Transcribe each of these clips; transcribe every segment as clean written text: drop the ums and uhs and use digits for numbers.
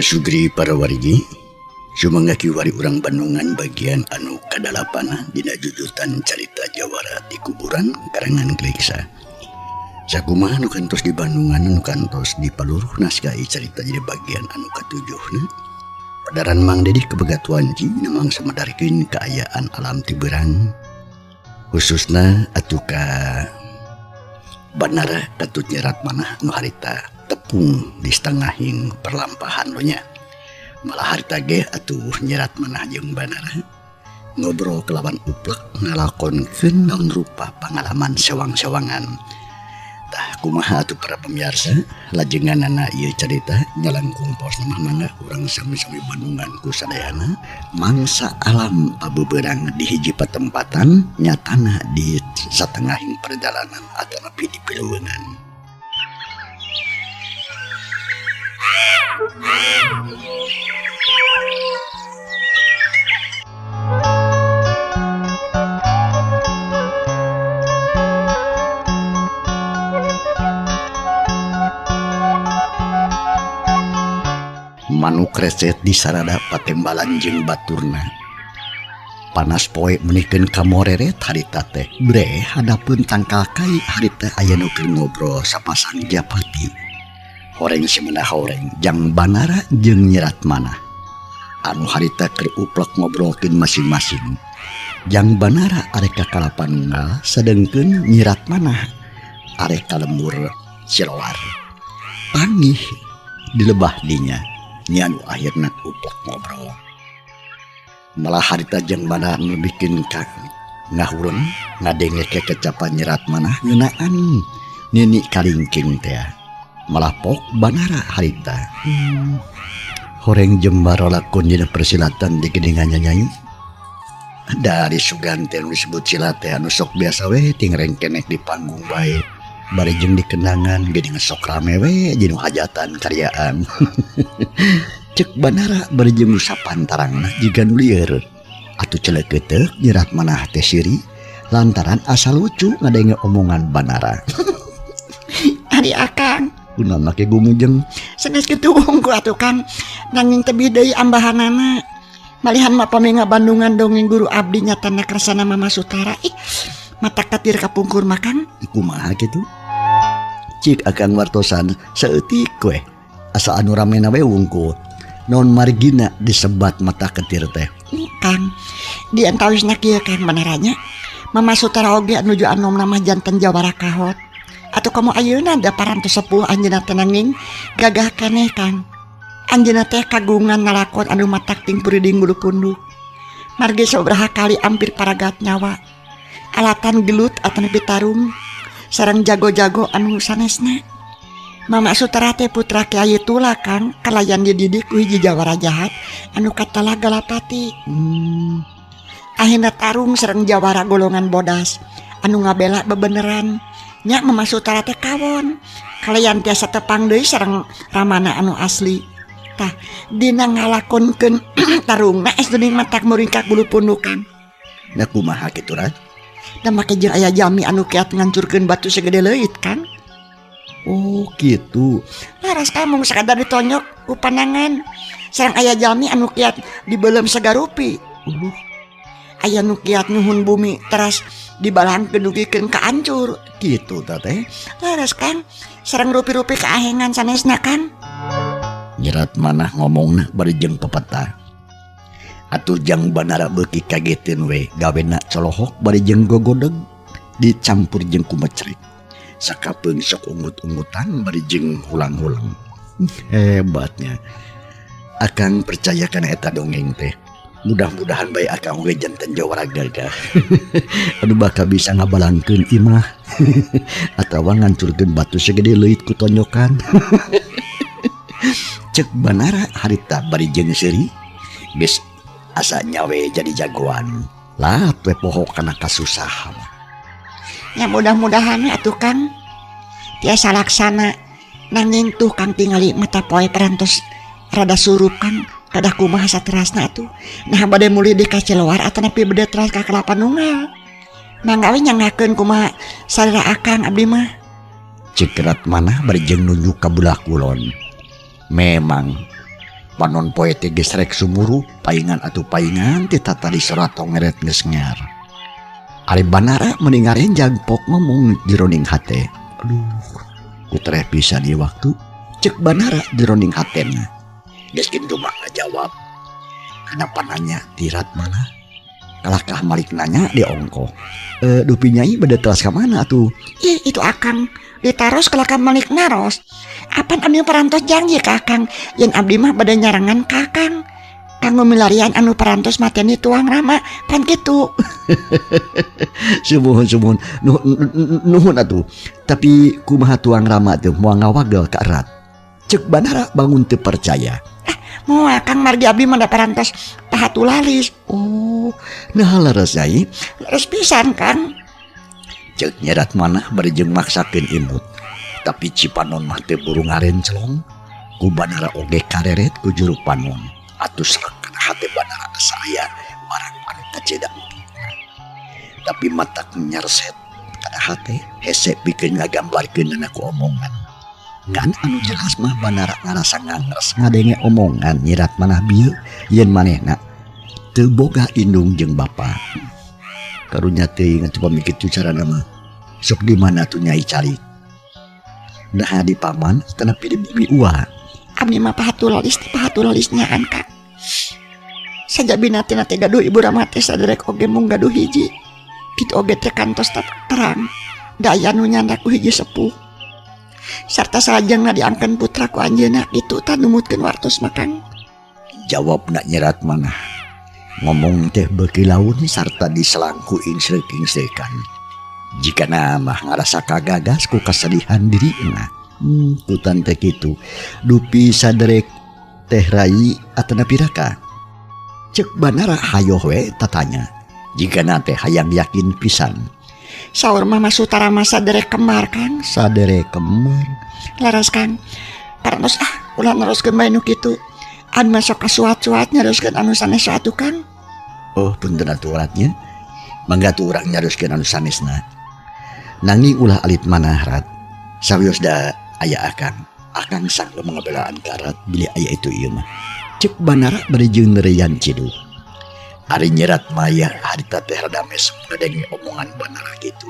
Sugri para wargi sumangga kiwari urang Bandungan bagian anu kadalapan dina jujutan carita Jawara di kuburan karangan Kleksa. Sakumaha anu kantos di Bandungan anu kantos di paluruh naskah carita jadi bagian anu katujuhna. Padaran Mang Dedi kebegatuan ji namang samadarkeun kaayaan alam ti beurang khususna atuka Banara Datut Nyerat Manah nu harita tepung di setengahing perlampahan lo nya. Malah harita ge atuh Nyerat Manah jeung Banara ngobrol kelawan uplek ngalakonkeun naon rupa pangalaman sewang-sewangan. Tah kumaha atuh para pemirsa lajenganana ieu carita nyalangkung pos mah mangga urang sami-sami Bandungan ku sadayana mangsa alam pabeberang di hiji patempatan nyatana di satengahing perjalanan atau nepi di pileuweungan. Manuk reset di sarada patembalan jeung baturna. Panas poe menikeun kamoreret harita teh. Bre hadapun tangkal kai harita aya nu keur ngobrol sapasang japati. Horeng simena horeng jang Banara jeung Nyerat Manah. Anu harita keur uplek ngobrolkeun masing-masing. Jang Banara arek ka kalapanggal sedengkeun Nyerat Manah arek ka lembur siloar. Pangih dilebah dinya. Nyanu akhirna uplek ngobrol. Malah harita jeung Banara nu bikin ka ngahuleng ngadenge ke kecapan Nyerat Manah ngeunaan nini kalingking teh. Malah pok Banara harita. Horeng jembar lakon dina persilatan di geningan nyanyi. Dari Sugante anu disebut silat teh anu sok biasa we ting rengkenek di panggung bae. Bari jeung di kenangan geuning sok rame we jeung hajatan karyaan. Cek Banara bari jeung sapantarangna jiga nu lieur. Atuh celeukeuteuh Nyerat Manah teh siri lantaran asa lucu ngadenge omongan Banara. Ari Akang Kunaon make gumujeng sanes kitu hungkul atuh Kang nanging teu deui ambahanana. Malihan mah pamenga Bandungan dongeng guru abdi nyatana kersana Mama Sutara. Ih, mata katir kapungkur mah Kang. Kumaha kitu? Cik Akang wartosan saeutik we. Asa anu ramena we wungkul. Non margina disebat mata ketir teh. Kang, di antawisna kieu Kang beneranya. Mama Sutara oge nuju anomna mah janten Jawara kahot. Atuh kamu ayeuna da parantos sepuh anjeunna teh nanging gagah keneh Kang. Anjeunna teh kagungan ngalakon anu matak ting puriding bulu punduk. Margi sabaraha kali ampir paragat nyawa. Alatan gelut atawa nepi tarung sareng jago-jago anu sanesna. Mama Sutara teh putra Kyai Tula Kang kalayan dididik ku hiji Jawara jahat anu katala Galapati. Akhirna tarung sareng Jawara golongan bodas anu ngabela bebeneran. Nya Mama Sutara teh kawon kalayan tiasa tepang deui sareng ramana anu asli. Tah dina ngalakonkeun tarungna es geuning matak muringkak bulu pundukan. Da kumaha kitu Rad? Da make jeung aya jami anu kiat ngancurkeun batu segede leuit Kang. Oh gitu. Laras kamu sakadar ditonyok ku panangan. Sareng aya jami anu kiat dibeuleum sagarupi. Aya nu kiat nyuhun bumi teras dibalangkeun dugikeun ka ancur. Gitu teh. Laras Kang, sareng rupi-rupi kaahengan sanesna Kang. Nyerat Manah ngomongna bari jeung pepeta. Atuh jang Banara beuki kageteun we gawena colohok bari jeung gogodeg dicampur jeung kumecrek. Sakapeung sok ungut-ungutan bari jeung hulang-hulang. Hebatnya. Akang percaya kana eta dongeng teh. Mudah-mudahan bae Akang we janten Jawara gagah. Anu bakal bisa ngabalangkeun imah atawa ngancurkeun batu segede leuit ku tonjokan. Cek Banara harita bari jeung seuri geus asa nyawe jadi jagoan. Lah teu poho kana kasusahan. Ya mudah-mudahan atuh Kang tiasa laksana nanging tuh Kang tingali mata poe perantos rada surup Kang kada kumaha saterasna atuh. Nah bade muli dikasih luar atau nepi bade teras ka kelapa nunggal. Manggawe nyangakeun kumaha sarira Akang abdi mah. Cekrat manah bari jeung nunjuk ka belah kulon. Memang panon poe teh geus rek sumuru paingan atuh paingan ti tata di sorato ngeret geus ngar. Ari Banara mending ngarenjang pok ngomong jeroning hate. Aduh, kutreh pisan ieu waktu. Cek Banara jeroning hatena. Geus kitu mah ngajawab. Kenapa nanya tirat mana? Kalahkah malik nanya di ongko. Dupi nyai bade teras ka mana atuh? Ih itu Akang ditaros kelakam malik naros. Apan anu parantos janji ka Akang yen abdi mah bade nyarangan ka Akang. Kanggo milarian anu parantos mateni tuang Rama pan kitu. Sumuhun nuhun atuh. Tapi kumaha tuang Rama teh moal ngawagel ka erat. Cek Banara bangun teu percaya. Moal Kang margi abdi mah da parantos pahatu lalis. Oh, nah leres nyai. Leres pisan Kang. Cek nyerat manah bari jeung maksakeun imut. Tapi Cipanon mah teu buru ngarencelong. Ku Banara oge kareret ku juru panon. Atuh sakan hate Banara saya marang anu kaceda. Tapi mata nyarset kana hate hese pikeun ngagambarkeun ku omongan. Kan anu jelas mah Banara ngarasa ngangres ngadenge omongan nyirat manah bieu yen manehna teu boga indung jeung bapa. Karunya teuing atuh pamikir tu carana mah. Sok di mana tuh nyai cari? Nah di paman tenepi di bibi uah. Abdi mah pahatu lalisnya Kang. Sajabina tina teh gaduh ibu Rama teh saderek oge mung gaduh hiji. Kitu oge teh kantos terang. Daya nu nyanda ku hiji sepuh. Sarta salajengna diangkeun putra ku anjeunna kitu tah numutkeun wartos mah Kang. Jawabna nyerat manah. Ngomong teh beuki laun sarta diselangkuin seuking-seukan. Jika nama ngarasa kagagas ku kasedihan dirinya. Tutan teh kitu. Dupi saderek teh rai atana piraka. Cek Banara hayo we tatanya. Jika nate hayang yakin pisan. Saur mama sutara masa derek kembar Kang. Sadere kembar. Laras Kang. Parantos ulah neruskeun bae nu kitu. Anu masuk ka suat-suat nyaroskeun anu sanes atuh Kang. Oh punten atuh uratnya. Mangga tuh urang nyaroskeun anu sanesna. Nanging ulah alit manah rat. Sawios da aya Akang sanggup mengabelaan karat bila aya itu ieu mah. Cek Banara bari jeung neureuyan ciduk. Ari nyerat maya harita teh rada mes ngadenge omongan Banara gitu.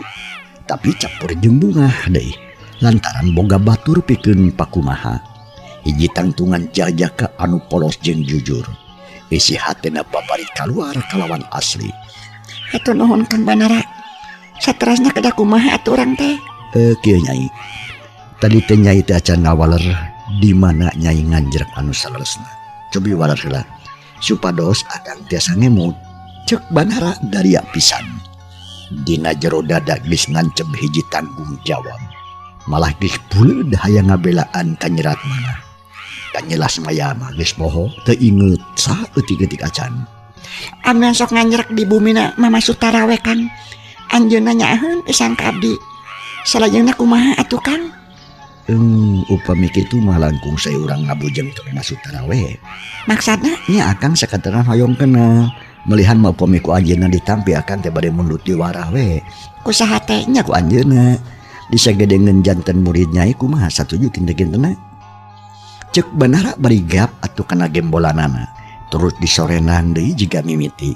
Tapi campur jeung bungah deui. Lantaran boga batur pikeun pakumaha. Hiji tangtungan jajaka anu polos jeung jujur. Isi hatena babari kaluar kalawan asli. Hatur nuhun Kang Banara. Saterasna kada kumaha atuh urang teh. Kieu nyai. Tadi teh nyai teh acan ngawaler di mana nyai nganjrek anu salesna. Cobi waler heula. Supados Akang tiasa ngemut. Cek Banara daria pisan. Dina jero dada geus ngancem hiji tanggung jawab. Malah geus buleud hayang ngabelaan ka nyerat manah. Kanyelas maya mah geus poho teu inget saeutik-eutik acan. Anu sok nganjrek di bumina Mama Sutara we Kang. Anjeunna nyaeun pisan ka abdi. Salajengna kumaha atuh Kang? Upami kitu mah langkung saya urang ngabujeng ka Mama Sutara we. Maksudna Nya Akang sakataran hoyong kenal. Melihan mah upami ku anjeunna ditampi Akang teh bade mundut di warah we. kusaha teh Nya ku anjeunna disagedengeun janten murid nyai kumaha satuju kinten-kintena. Cek Banara bari gap atuh kana gembolanana. Terus disorenan deui jiga mimiti.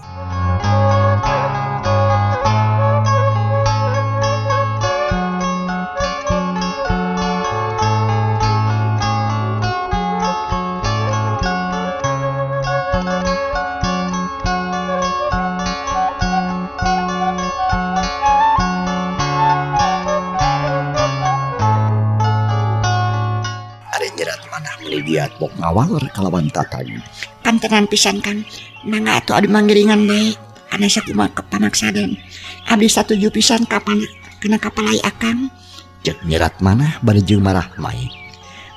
Lihat pok ngawaler kalawan tatanya. Pantenan pisan Kang. Mangga atuh adu manggiringan bae. Ana sakumaha kepamaksadan. Abdi satuju pisan kapan kena kapalai Akang. Cek nyerat manah bari jeung marah mai.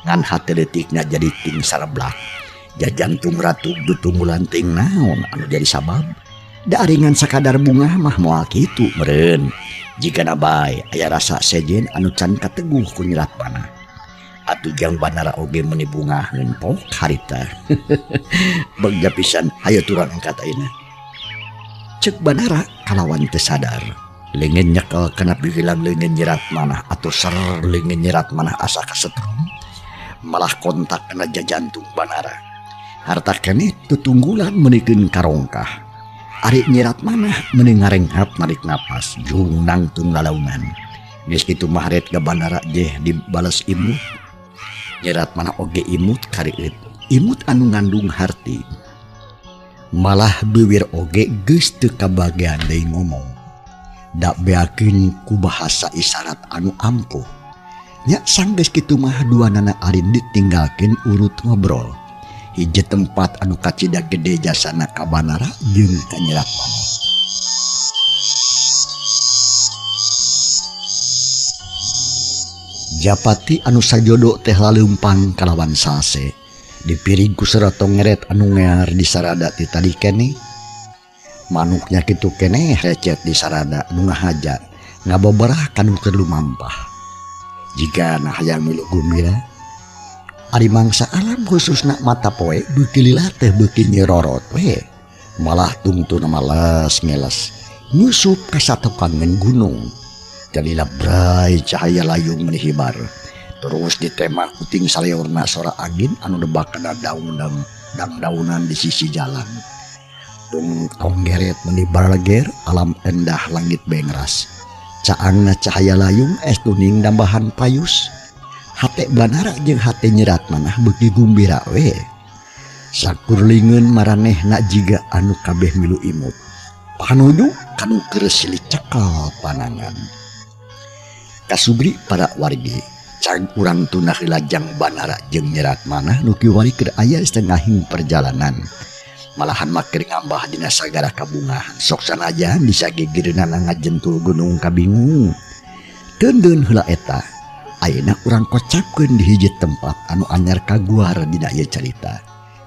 ngan hati detiknya jadi ting sareblak. Jajantung ratu dutunggulan ting naon anu jadi sabab. Da ringan sakadar bunga mah moal kitu meureun. Jika nabai aya rasa sejen anu can kateguh ku Nyerat Manah. Atuh jang Banara oge meuni bungaheun pok harita. Bagja pisan hayu turang angkat ayeuna. Ceuk Banara kalawan teu sadar. Leungeun nyekel kana pikiran leungeun Nyerat Manah atuh ser leungeun Nyerat Manah asa kasetrum. Malah kontak kana jajantung Banara. Harta keneh tutunggulan meunikeun karongkah. Ari Nyerat Manah meuni ngarenghap narik napas jung nangtung lalaunan. Geus kitu mah haret ka Banara jeh dibales imut. Nyerat Manah oge imut kariit. Imut anu ngandung harti. Malah bibir oge geus teu kabagean deui ngomong. Da beakeun ku bahasa isyarat anu ampuh. Nya sanggeus kitu mah duanana arin ditinggalkeun urut ngobrol. Hiji tempat anu kacida gede jasana ka Banara jeung ka Nyerat Manah. Japati anu sajodo teh laleumpang kalawan sase. Dipiring ku seratong ngeret anu ngear di sarada ti tadi keneh. Manuknya kitu keneh recet di sarada anu ngahaja ngaboberah kanu keur lumampah. Jika nah hayang milu gumira ari mangsa alam khususna mata poe beuki lila teh beuki nyerorot we. Malah tungtuna males ngeles nyusup ka satokangeun gunung. Jalila bray cahaya layung menihibar. Terus ditembak puting saleorna sora angin anu nebak kana daunan di sisi jalan. Tung onggeret menibar leger alam endah langit bengras. Caangna cahaya layung es tuning dambahan payus. Hate Banara jeung hate Nyerat Manah beuki gumbira we. Sakurlingeun maranehna jiga anu kabeh milu imut. Panuju kanu keur silih cekal panangan. Kasubri para wargi cang urang tunah lajang Banara jeung Nyerat Manah nu kiwari keur aya setengahing perjalanan. Malahan maker ngambah dina sagara kabungahan. Sok sanajan disagegereunana ngajentul gunung kabingung. Deundeun heula eta ayeuna urang kocapkeun di hiji tempat anu anyar kaguar dina ieu carita.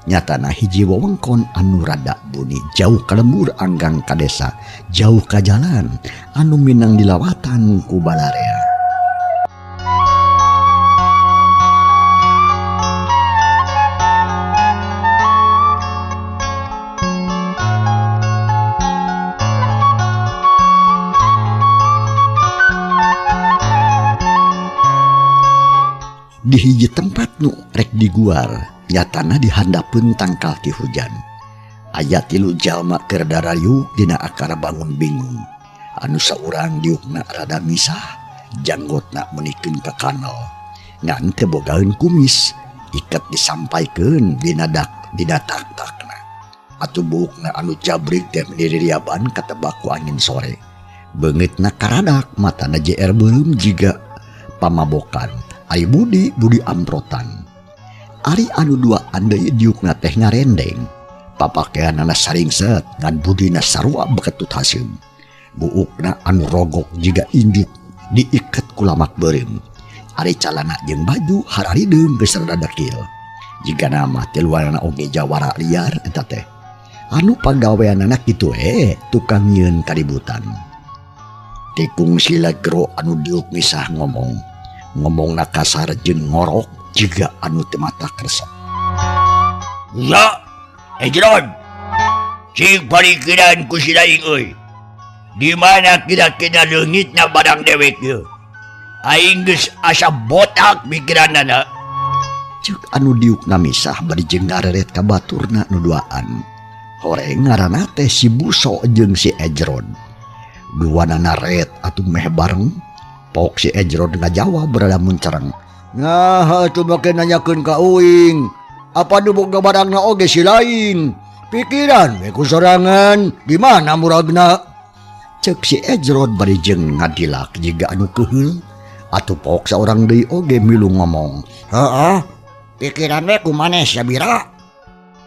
Nyatana hiji wewengkon anu rada buni jauh ka lembur anggang ka desa, jauh ka jalan anu minang dilawatan ku balarea. Di hiji tempat nu rek diguar nyatana dihandapeun tangkal ki hujan. Aya tilu jalma keur darayuk dina akar bangun bingung. Anu saurang diukna rada misah, janggotna menikeun ka kanal. Ngan teu bogaeun kumis, iket disampaikeun dina tak-takna. Atuh buukna anu jabrik teh diriaban katebak ku angin sore. Beungeutna karadak, matana jeer beureum jiga pamabokan. Ari budi amprotan. Ari anu duaan deui diukna teh ngarendeng. Papakeanana saringset ngan budina sarua beketut haseum. Buukna anu rogok jiga injuk diiket ku lamak beureum. Ari calana jeung baju hararideung geus rada dekil. Jigana mah teh luarna oge jawara liar eta teh. Anu pagaweanana kitu tukang nyieun kaributan. Tikung silegro anu diuk misah ngomongna kasar jeung ngorok jiga anu teu mata kersa. Ya, Ejron, cing parikeun ku si Daing euy. Di mana kira-kira leungitna barang dewek ieu? Aing geus asa botak pikiranna. Ceuk anu diukna misah bari jeung ngareret ka baturna nu duaan. Horeng ngaranna teh si Buso jeung si Ejron. Duanana ret atuh meh bareng. Pok si Ejron ngajawab berada muncereng. Nah, atuh make nanyakeun ka uing. Apa nu boga barangna oge si lain? Pikiran we ku sorangan, gimana muragna? Ceuk si Ejron bari jeung ngadilak jiga anu keheul. Atuh pok saurang deui oge milu ngomong. Heeh, pikiran we kumaneh sabira?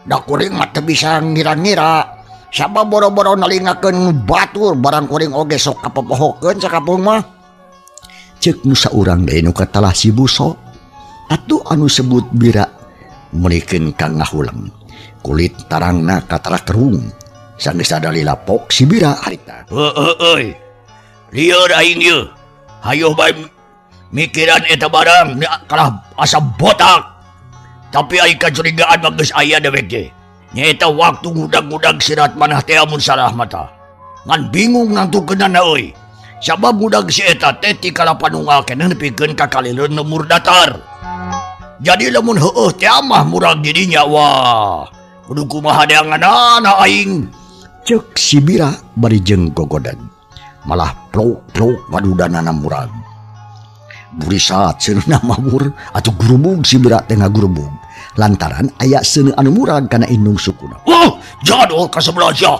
Da kuring mah teu bisa ngira-ngira. Sabab boro-boro nalingakeun batur barang kuring oge sok kapopohokeun sakapung mah. Ceuk nu saurang deui nu katalah si Buso. Atuh anu sebut bira menikeun Kang Ngahulang. Kulit tarangna katara kerung. Sanggeus sadali lapok si bira harita. Euy. Lieur aing ieu. Hayo bae mikiran eta barang kalah asa botak. Tapi aing kacurigaan mah geus aya dewek ge. Nyaeta waktu ngudag-ngudag sirat manah teh amun salah mata. Ngan bingung nantukeunana euy. Sabab ngudag si eta teh ti kalapanunggal keneh nepikeun ka kalileun lemur datar. Jadi lamun heueuh teh mah murag didinya wah. Kudu kumaha deanganana aing. Cek si bira bari jeung gogodan. Malah plok-plok wadudanana murag. Buri saat seuneu mabur atuh gurubug si bira teh ngagurubug. Lantaran aya seuneu anu murag kana indung sukuna. Wah, jadol ka sebelah sia.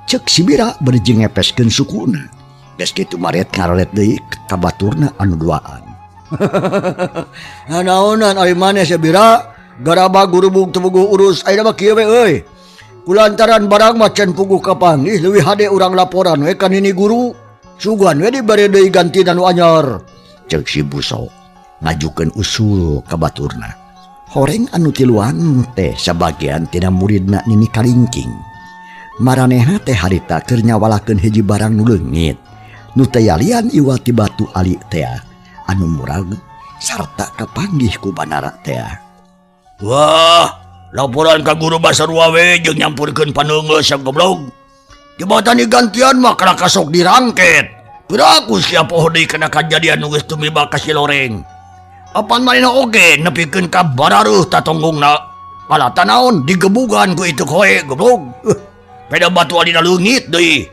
Cek si bira bari jeung ngepeskeun sukuna. Geus kitu maret ngarolet deui ka baturna anu duaan. Naonan ari maneh sia bira? Garaba gurubug teu puguh urus ayeuna mah kieu we euy. Kulantaran barang mah can puguh kapanggih leuwih hade urang laporan we ka nini guru. Sugan we dibere deui gantina nu anyar. Cek si Buso ngajukeun usul ka baturna. Horeng anu tiluan teh sabagian tina muridna Nini Kalingking. Maranehna teh harita keur nyawalakeun hiji barang nu leungit. Nu teu lian iwal ti batu ali teh anu murag sarta kapanggih ku banara teh. Wah, laporan ka guru basarua we jeung nyampurkeun paneungeus yang goblok. Jabatan gantian mah kana kasok dirangket. Piraku sia poho deui kana kajadian nu geus tumiba ka si loreng. Apan manehna oge nepikeun ka barareuh tatonggongna. Alatan naon digebugan ku itu koe goblok. Peda batu alina leungit deui.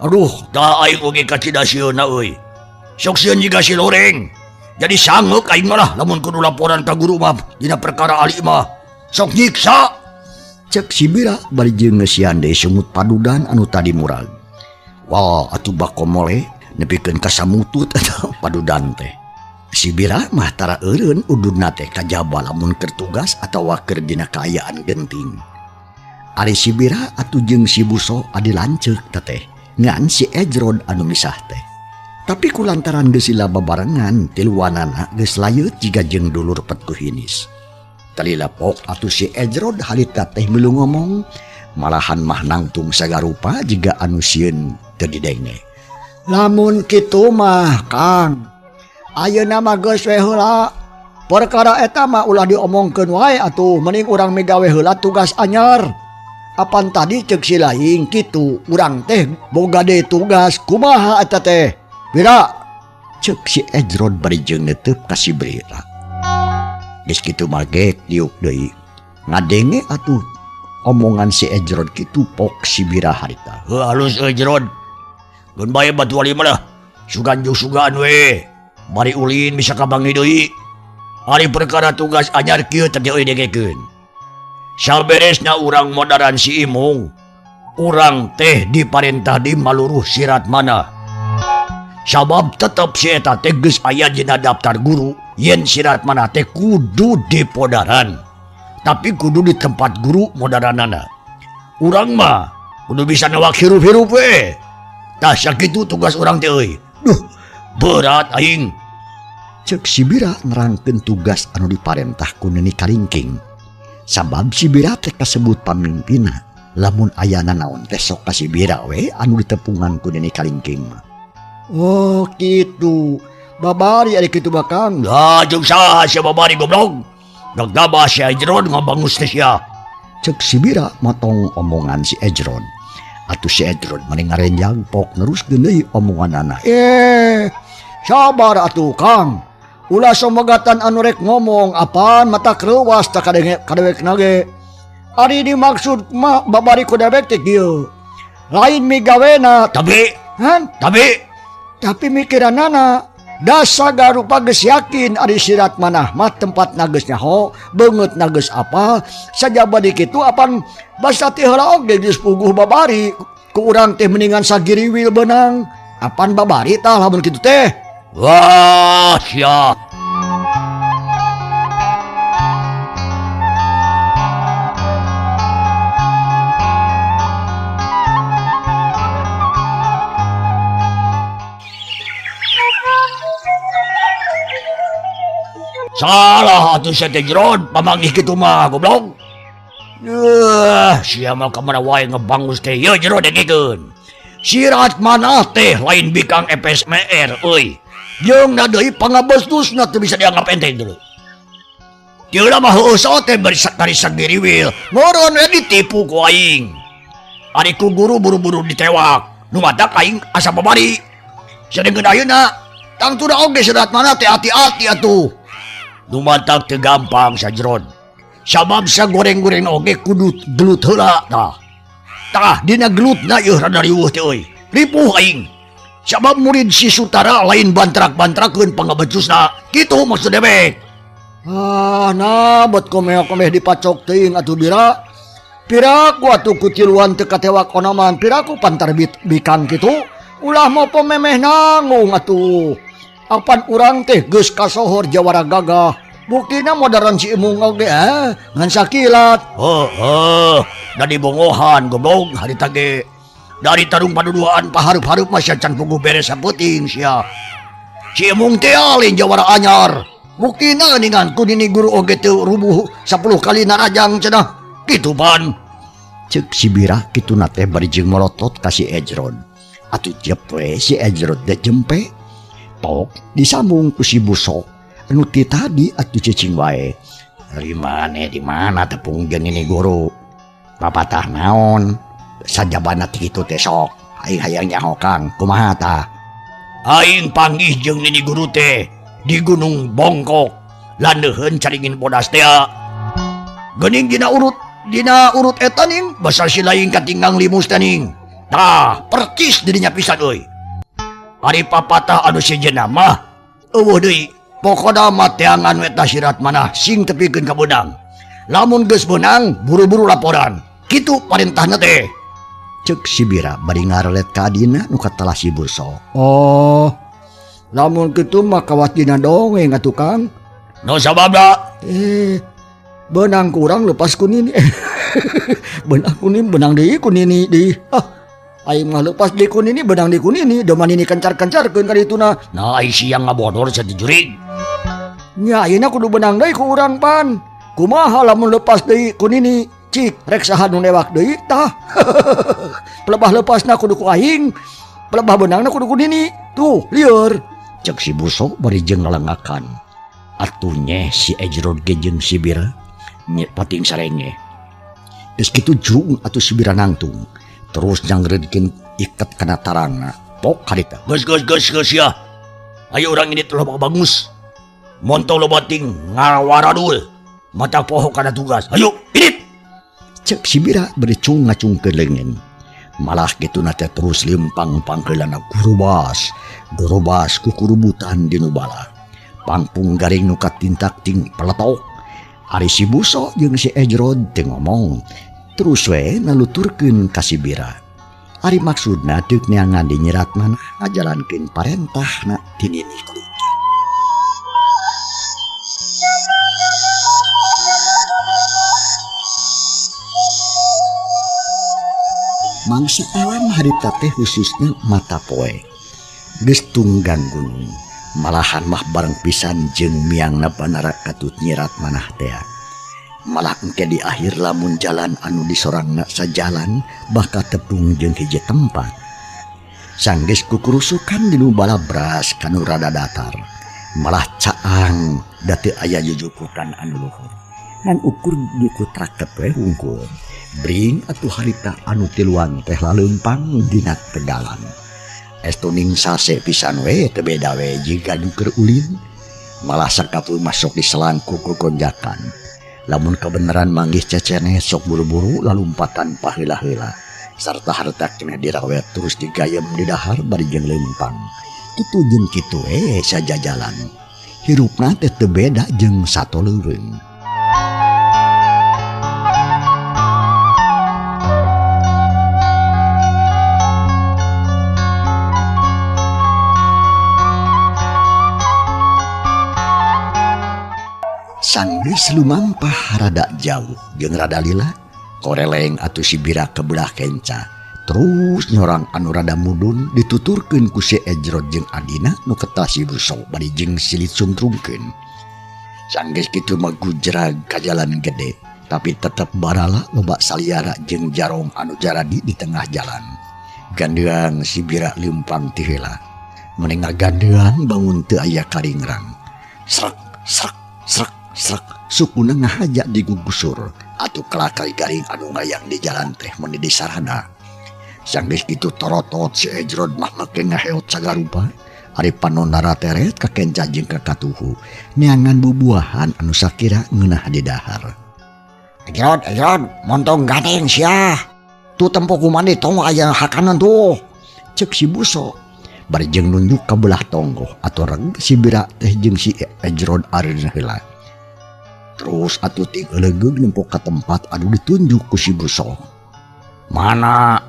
Aduh, da aing oge kacidasieuna euy. Sok sieun jiga si loreng. Jadi sanggeuk aing mah lamun kudu laporan ka guru mah dina perkara ali mah. Sok nyiksa. Cek si bira bari jeung ngeusian deui sungut padudan anu tadi murag. Wah, atuh bakomole nepikeun ka samutut eta padudan teh. Si bira mah tara eureun ududna teh kajaba lamun keur tugas atawa keur dina kaayaan genting. Ari si bira atuh jeung si Buso adi lanceuk teh ngan si Ejrod anu misah teh. Tapi kulantaran geus sila babarengan tiluanana geus layeut jiga jeung dulur petku hinis. Tali lapok atuh si Ejrod harita teh milu ngomong malahan mah nangtung sagarupa jiga anu sieun teu didenge. Lamun kitu mah Kang, ayeuna mah geus we heula. Perkara eta mah ulah diomongkeun wae atuh, mending urang megawe heula tugas anyar. Apan tadi ceuk si laing kitu, urang teh boga deui tugas, kumaha eta teh? Bira, Cek si Ejrod bari jeung neuteup ka si bira. Geus kitu magek diuk deui. Ngadenge atuh omongan si Ejrod kitu pok si bira harita. Halus Ejrod. Gun bae batu ali mah sugan sugan we. Bari ulin bisa kabangi deui. Ari perkara tugas anyar kieu teh euy degekeun. Saberesna urang modaran si Imung, urang teh diparentah di maluruh sirat mana. Sabab tetep si eta teh geus aya dina daftar guru, yen sirat mana teh kudu dipodaran. Tapi kudu di tempat guru modaranana. Urang mah kudu bisa nawak hirup-hirup we. Tah sakitu tugas urang teh euy. Duh, berat aing. Cek si bira nerangkeun tugas anu diparentah ku Nini Kalingking. Sabab si bira teh kasebut pamimpinna. Lamun ayana naon teh sok ka si bira we anu ditepungan ku Nini Kalingking. oh kitu. Babari ari kitu Bakang. Lah jeung saha sia babari goblok. Gagabah si Ejrod ngabangus teh sia. Cek si bira motong omongan si Ejrod. Atuh si Ejrod mending ngarenjang pok neruskeun deui omonganana. Sabar atuh Kang. Ulah somogatan anu rek ngomong apaan mata kreuwas tak kadewekna ge. Ari dimaksud mah babari ku dewek teh kieu. Lain migawena Tapi tapi mikiranana dasa garupa geus yakin ari sirat manah mah tempat nageus nyaho, beungeut nageus apa, sajaba di kitu apan basa teh heula oge geus puguh babari ku urang teh mendingan sagiriwil beunang. Apan babari tah lamun kitu teh. wah sia. Salah atuh si Ejrod, pamanggih kitu mah goblok. Sia mah kamana wae ngebangus teh ye Jrod dengikeun. Sirat mana teh lain bikang FSMR euy. Jeung na deui pangabestusna teu bisa dianggap enteng dulu. Tieula mah heueuh teh dari sagiriwil, moron we ditipu ku aing. Ari ku guru buru-buru ditewak, nu madak aing asa babari. Sadengeun ayeuna, tang tuda oge sirat mana teh hati-hati atuh. Nu madak teu gampang Sajron. Sabab sa goreng-goreng oge kudu gelut heula tah. Tah dina gelutna yeuh rada riweuh teh euy. Ripuh aing. Sabab murid si Sutara lain bantrak-bantrakeun pangabecusna. Kitu maksud dewek. Nah, buat komeh-komeh dipacok teuing atuh bira. Piraku atuh kutiluan teu katewak onaman, piraku pantar bikang kitu. Ulah mau pememeh nanggung atuh. Apan urang teh geus kasohor jawara gagah. Buktina modern si Imung oge ngan sakilat. Dari bongohan goblok harita ge. Dari tarung paduduaan paharup-harup mah sia can puguh beres saputing sia. Si Imung teh alin jawara anyar. Buktina ningan kunini guru oge teu rubuh 10 kali narajang cenah. Kitu pan. Ceuk si Bira kituna teh bari jeung molotot ka si Ejrod. Atuh jep we si Ejrod teh jempe. Tok disambung ku si Busok. Anu ti tadi atuh cicing wae. Dari mana tepung jeung ini guru. Papatah naon? Sajabana ti kitu teh sok. Aing hayang nyaho Kang, kumaha tah? Aing panggih jeung nini guru teh di Gunung Bongkok. Landeuheun caringin bodas teh. Geuning dina urut eta ning basa si laing katinggang limus teh ning. Tah, percis dirinya pisan euy. Ari papatah anu sejenna mah eueuh deui. Pokona mateangan we tah sirat manah sing tepikeun ka beunang. Lamun geus beunang buru-buru laporan. Kitu parentahna teh. Ceuk si Bira bari ngarelet ka adina nu katalah si Busok. Oh, lamun kitu mah kawas dina dongeng atuh Kang. No sababna? Benang kurang lepas kunini. Benang kuning benang deui kunini deui. Aing mah lepas deui kunini benang deui kunini doman ini kencar-kencarkeun ka dituna. Nah ai siang ngabodor sa jurig. Nya ayeuna kudu benang deui ku urang pan. Kumaha lamun lepas deui kunini cik rek saha nu newak deui tah. Pelebah lepasna kudu ku aing. Pelebah benangna kudu kunini. Tuh, lieur. Ceuk si Busok bari jeung ngalengakan. Atuh nyeh si Ejrod ge jeung si Bira nya pating sarenge. Geus kitu jung atuh si Bira nangtung. Terus nyangreudkeun iket kana tarangna. Pok harita. Geus ya. Ayo urang ini teh loba bagus. Montong loba ting ngawaradul. Mata poho kana tugas. Ayo, idit. Ceuk si Bira bari ngacungkeun leungeun. Malah kitu na teh terus limpang pangkeulana gorobas ku kurubutan dinu bala. Pangpung garing nu katintak ting peletok. Ari si Busok jeung si Ejrod teu ngomong. Terus we naluturkeun ka si Bira. Ari maksudna deuk neangan dinyerat manah ngajalankeun parentahna ti nini kudu. Mangsa alam harita teh khususnya mata poe. Geus tunggang gunung. Malahan mah bareng pisan jeung miangna banara katut nyirat manah teh. Malah engke di akhir lamun jalan anu disorangna sajalan bakal tepung jeung hiji tempat. Sanggeus kukurusukan dinu bala bras kanu rada datar. Malah caang da teu aya jujukutan anu luhur. Ngan ukur dikutrak we hungkul. Bring atuh harita anu tiluan teh laleumpang dina tegalan. Estuning sase pisan we teu beda we jiga nuker ulin. Malah sakapeung masuk di selangku ku konjakan. Lamun kebenaran manggih ceceneh sok buru-buru lalumpatan paheula-heula. Sarta harta kena dirawet terus digayem di dahar bari jeung leumpang. Kitu jeung kitu saja jalan. Hirupna teh teu beda jeung sato leureung. Sanggeus lumampah rada jauh jeung rada lila koreleng atuh si Bira ke belah kenca. Terus nyorang anu rada mudun dituturkeun ku si Ejrod jeung adina nu ketas si Busok bari jeung silit sumtrungkeun. Sanggis kitu magujrag ka jalan gede, tapi tetep barala loba saliara jeung jarong anu jaradi di tengah jalan. Gandeang si Bira limpang ti heula. Mening gandeang bangun teu aya karingrang. Srek srek srek srek sukuna ngahaja digugusur atuh kelakari garing anu ngayang di jalan teh mun di sarana. Sanggis kitu torotot si Ejrod mah make ngaheot sagarupa. Ari panonara teret ka kenca jeung ka katuhu neangan bubuahan anu sakira ngeunah di dahar. Ejrod, montong gandeng sia. Tu tempo kumandi tong aya hakanan tuh. Cek si Buso bari jeung nunjuk ka belah tonggo atorang si Bira teh jeung si Ejrod areuna heula. Terus atuh ti geuleug nempok ka tempat anu ditunjuk ku si Buso. Mana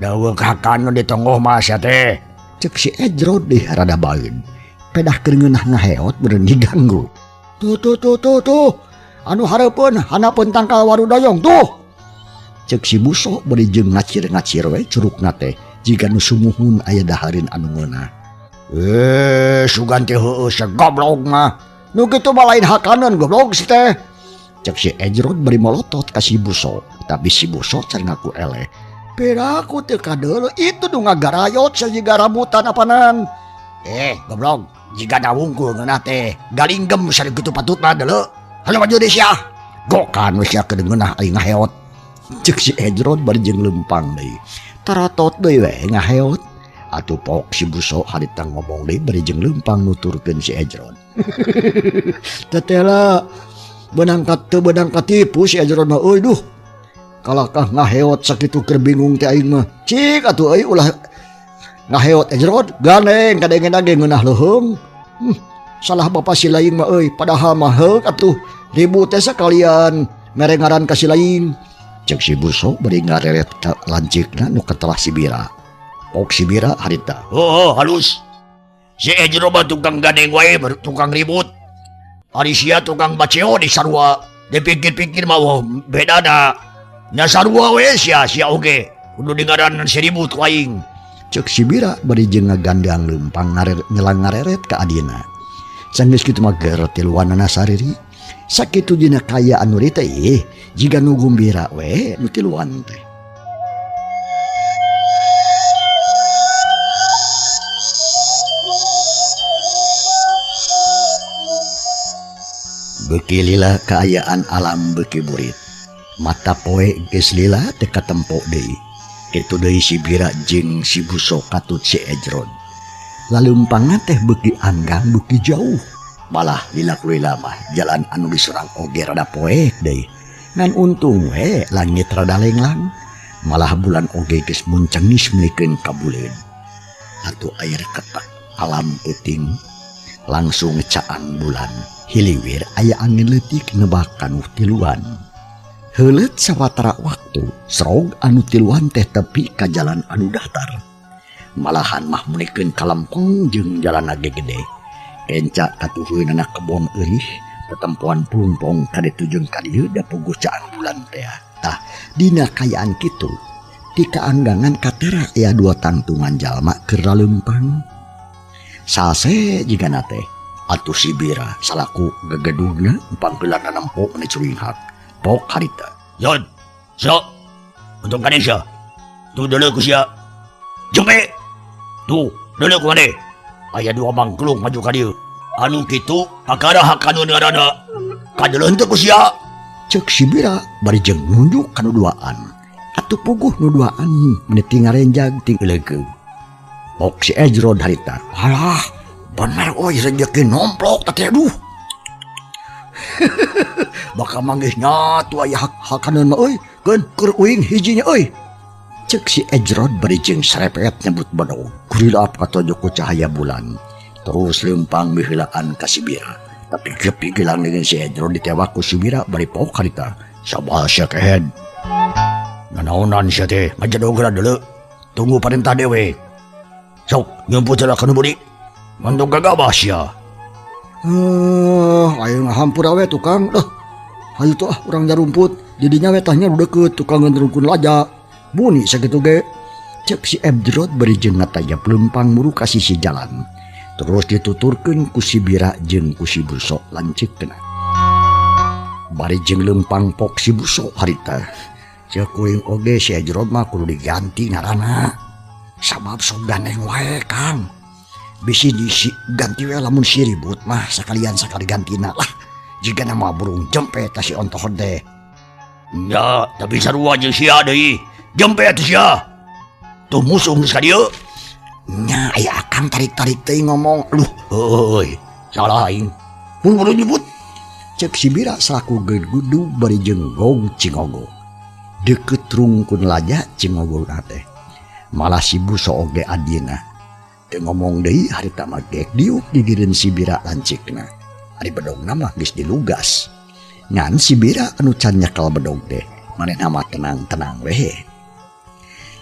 daweuk hakanu di tonggoh mah sia teh? Cek si Ejrod deh rada baeun. Pedah keur ngeunah ngaheot beureun diganggu. Tuh. Anu hareupeun hanapeun tangkal warudoyong tuh. Cek si Buso bari jeung ngacir-ngacir we curugna teh jiga nu sumuhun aya dahareun anu ngeunah. Sugan teh heueuh sagoblok mah. Nu kitu mah lain hakanan goblok si teh. Cek si Ejrod bari molotot ka si Buso, tapi si Buso can ngaku eleh. Piraku teu kadeuleu itu nu ngagarayot sajiga rambutan apanan. Goblok, jika dawungkul ngeunah teh galinggem sari kitu patutna deuleu. Hayu maju deui sia. Gokan we sia keur ngeunah aing ngaheot. Cek si Ejrod bari jeung lempang deui. Taratot deui we ngaheot. Atuh pok si Buso harita ngomong deui bari jeung lempang nuturkeun si Ejrod. Tetela benang katipu si Ejrod mah euy duh. Kalakah ngaheot sakitu keur bingung teh aing mah. Cik atuh euy ulah ngaheot Ejrod gandeng kadengen ge ngeunah leuheung. Salah bapa si laing mah euy padahal mah heuk atuh ribut teh sakalian mere ngaran ka si laing. Cek si Buso bari ngareret ka lancikna nu ketelah si Bira. Pok si Bira harita. Halus. Si Ejrod mah tukang gandeng wae tukang ribut. Ari sia tukang baceo di sarua. Dipikir-pikir mah bedana. Nya sarua we sia oge. Kudu dengaran si ribut ku aing. Cek si Bira bari jeung ngagandang lempang nyelang ngareret ka adina. Sanggeus kitu mah ger tiluanana sariri. Sakitu dina kaya anu ri teh jiga nu gumbira we nu tiluan teh. Beuki lila kaayaan alam beuki burit. Mata poe geus lila teu katempo deui. Kitu deui si Bira jeung si Buso katut si Ejrod. Laleumpangna teh beuki anggang beuki jauh. Malah lila mah jalan anu diserang oge rada poek deui. Ngan untung we langit rada lenglang. Malah bulan oge geus muncengis melikeun ka buleun. Atuh air ketak alam peuting langsung ngecaan bulan. Hiliwir aya angin leutik nebakan tiluan. Heuleut sawatara waktu serog anu tiluan teh tepi ka jalan anu datar. Malahan mah munikeun kalempeng jeung jalan age gede. Kenca katuhun anak kebon eurih tetempuan plumpong kaditu jeung kadieu da puguh caan bulan teh. Tah dina kayaan kitu di kaanggangan katera aya dua tangtungan jalma keur laleumpang. Salse jigana teh atuh si Bira salaku gegedugna panggeulana nempo meni curinghak. Pok harita. Yon, sia. Untung kade sia. Tu deuleu ku sia. Jempe. Tu deuleu ku kade. Aya dua mangklung maju ka dieu. Anu kitu akara hakanu ngaranna. Kadeuleu henteu ku sia. Cek si Bira bari jeung nunjuk ka nu duaan. Atuh puguh nu duaan meni ngarenjag ting euleugkeun. Pok si Ejrod harita. Alah, bener euy rezeki nomplok teh aduh. Baka manggih nyatu aya hakaneun mah euy keun keur uing hijinya euy. Cek si Ejrod bari jeung sarepet nyebut badog. Kurilap katojok ku cahaya bulan. Terus leumpang miheulaan ka si Bira. Tapi gepi gelang dengan si Ejrod ditewak ku si Bira bari pok harita. Sabal sia kehed. Nanaonan sia teh ngajadogra deuleu. Tunggu parentah dewe. Sok nyumput cenah kana budi. Mantong gagabah sia. Ayo ngahampura we tukang. Hayu tuh urang jarumput. Didinya we tahnya nu deukeut tukang ngeunrungkeun laja. Buni sakitu ge. Cek si Ejrod bari jeung ngatayap leumpang muru ka sisi jalan. Terus dituturkeun ku si Bira jeung ku si Buso lancikeun. Bari jeung lempang pok si Buso harita. Cek kuing oge si Ejrod mah kudu diganti ngaranna. Sabab sok gandeng wae Kang. Bisi disi ganti we lamun si ribut mah sakalian sakali gantina lah. Jika nama burung jempe ta si ontohon teh. Ya, tapi sarua jeung sia deui. Jempe atuh sia. Tuh musuh geus ka dieu. Nya aya Akang tarik-tarik teuing ngomong. Luh, Heuy, salah aing. Mun baru nyebut cek si Bira selaku gegudu bari jenggong Cingogo. Deket rungkun laja Cingogo teh. Malah si Buso oge adina. Teu ngomong deui harita magek diuk digireun si Bira lancikna. Ari bedogna mah geus dilugas. Ngan si Bira anu can nyekel bedog teh manehna mah tenang-tenang we.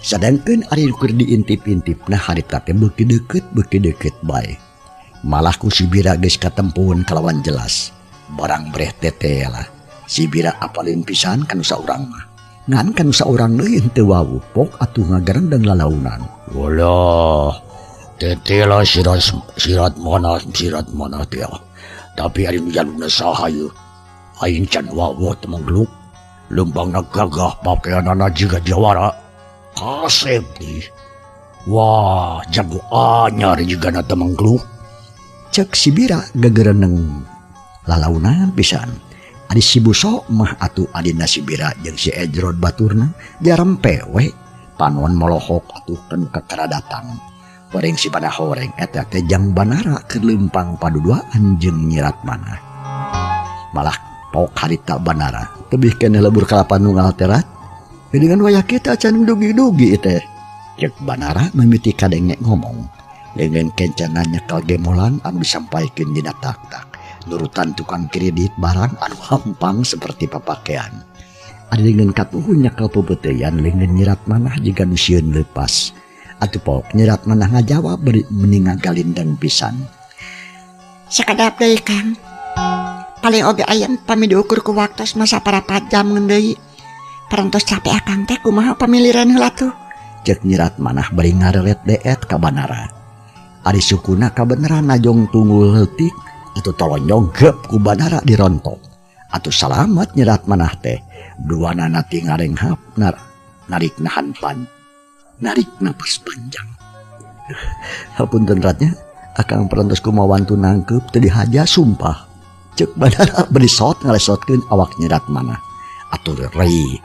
Sadangkeun ari keur diintip-intipna harita teh beuki deukeut bae. Malah ku si Bira geus katempuhun kalawan jelas. Barang breh tete lah. Si Bira apalin pisan kanu saurang mah. Ngan kanu saurang deui teu wau pok atuh ngagarendeng lalaunan. Walah, tete lah sirat mana teh. Tapi ari nu jaluna saha ieu? Aing can wawo teu manggluk. Lembangna gagah pakaianana jiga jawara. Kasep nih. Wah, jago anyar jigana teu manggluk. Cek si Bira gegereneng lalaunan pisan. Adi si Buso mah atuh adina si Bira jeung si Ejrod baturna jarempe we panon molohok atuh kanu kakara datang. Goreng si Banah horeng eta teh jang Banara keur leumpang paduduaan jeung Nyirat Manah. Malah pok harita Banara tebih keneh lebur kalapan nunggal terat. Dengan wayah kita can dugi-dugi teh. Cek Banara mimiti kadenge ngomong. Dengan kencana nyekel gemolan anu disampaikeun dina tak-tak. Nurutan tukang kredit barang anu hampang seperti papakaian. Ada dengan katuhu nyekel pebeteuyan leungeun Nyirat Manah jiga nu sieun leupas. Atuh pok Nyirat Manah ngajawab beri meninga galindeng pisan. Sakadap deui Kang. Paling oge aya pamidukur ku waktos masa para jam ngeundeui. Parantos capek Akang teh kumaha pamiliran heula tuh. Cek Nyirat Manah bari ngareret deet ka Banara. Ari sukuna kabeneran najong tunggul leutik atuh tolonjong gep ku Banara dirontok. Atuh salamet Nyirat Manah teh duanana ti ngarenghap narik handpan. Narik napas panjang. Hapunten ratnya Akang parantos kumawantu nangkep teu dihaja sumpah. Cek Banara beri sot ngalesotkeun awak Nyirat Manah. Atuh rei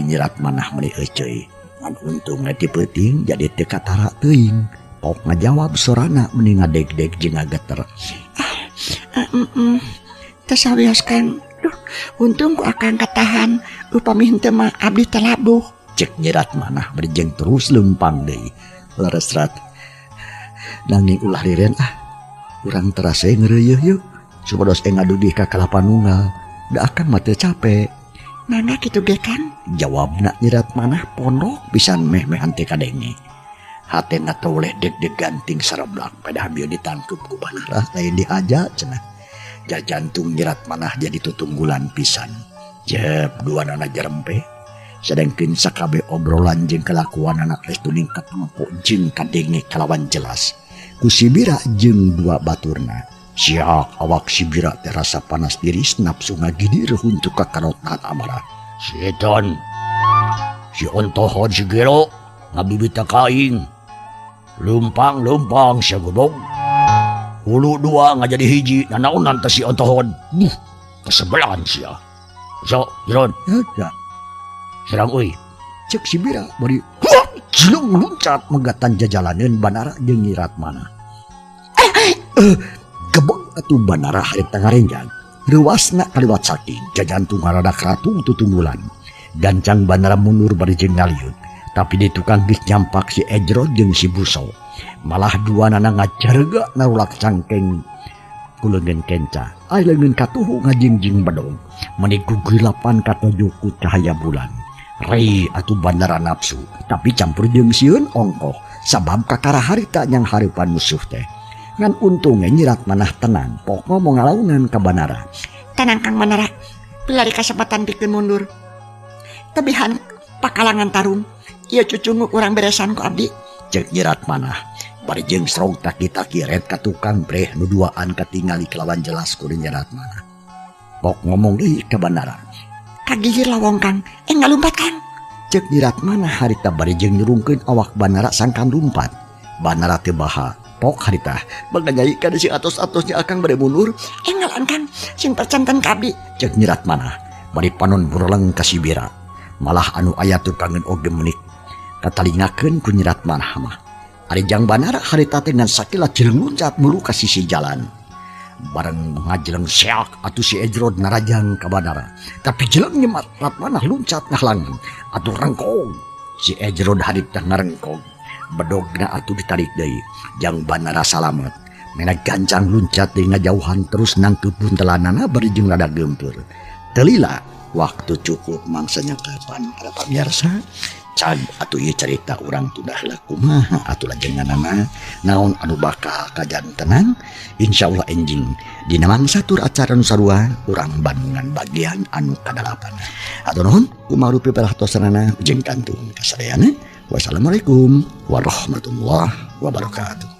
Nyirat Manah meuli euceuy. Ngan untung ti peuting jadi teu katara teuing. Pok ngajawab sorana mending ngadeg-deg jeung ngageter. Teu sawios Kang. Duh, untung ku Akang katahan upami henteu mah abdi teh labuh. Cek Nyirat Manah berjeng terus lempang deui. Leres rat. Nanging ulah riren urang terase ngeureueuh yeuh. Supados ngadudih ka kalapan nunggal. Da akan mah teu capek. Nana kitu ge Kang? Jawabna Nyirat Manah pondok pisan meh-mehan teh kadenge. Hatena toleh deg-degan ting sareblak pada ambil ditangkep ku Banara lain dihaja cenah. Jajantung Nyirat Manah jadi tutunggulan pisan. Jep duanana jarempe. Sedangkeun sakabe obrolan jeung kelakuan anak restu ningkat mangko jeung kadenge kalawan jelas. Ku si Bira jeung dua baturna. Siak awak si Bira terasa panas diri nafsu ngagidir untuk kakarotan amarah. Setan. Si ontohon si Gelo ngabibita kaing. Lumpang sia godog. Hulu dua ngajadi hiji nanaonan teh si ontohon. Kesebelan sia. So, Jeron. Ya. Serang euy. Cek si Bira bari jelung luncat megatan jajalaneun Banara jeung Nyirat Manah. Gebeg atuh Banara harita ngarenjang. Reuasna kaliwat saking jajantung ngaradak ratung tutunggulan. Gancang Banara mundur bari jeung ngaliut. Tapi di tukang geus nyampak si Ejrod jeung si Buso. Malah duanana ngajarga narulak cangkeng ku leungeun kenca. Ai leungeun katuhu ngajingjing bedog. Meuni gugilapan katujuh ku cahaya bulan. Rei atuh Banara nafsu, tapi campur jeung sieun ongkoh. Sabab kakara harita nyang hareupan musuh teh. Ngan untungnya Nyirat Manah tenang. Pok ngomong ngalaunan ka Banara. Tenang Kang Banara. Pilari kasempatan pikeun mundur. Tebihan pakalangan tarung. Ieu cucungu urang beresan ku abdi. Cek Nyirat Manah. Bari jeung strong taki-taki red ka tukang breh nu duaan katingali kelawan jelas ku Nyirat Manah. Pok ngomong deui ka Banara. Kagihir lawong Kang. Ngalumpat Kang. Cek Nyirat Manah harita bari jeung nyurungkeun awak Banara sangkan lumpat. Banara teu baha. Pok harita baganyai ka si atos-atosnya akang bade mundur. Ngalan Kang. Sing percanten kabi. Cek Nyirat Manah bari panon bureleng ka si Bira. Malah anu aya tukangeun oge menik katalingakeun ku Nyirat Manah mah. Ari jang Banara harita teh ngan sakilat jeleng luncat muru ka sisi jalan. Bareng ngajeleng seak atuh si Ejrod narajang ka Banara. Tapi jeleng nyemat Ratmanah luncat ngahlangan atuh rengkong. Si Ejrod harita ngarengkong. Bedogna atuh ditarik deui. Jang Banara salamet. Mena gancang luncat deui ngajauhan terus nang kepuntelanana bari jeung rada geumpeur. Telila waktu cukup mangsanya kapan para pamirsa. Cag atuh ieu carita urang tudah lah kumaha atuh lajenganana naon anu bakal kajantenan insyaallah enjing dina mangsa tur acara nu sarua urang bandungan bagian anu kadalapan atuh nuhun kumaha rupi perhatosanana jeung kantung kasadayana wassalamualaikum warahmatullahi wabarakatuh.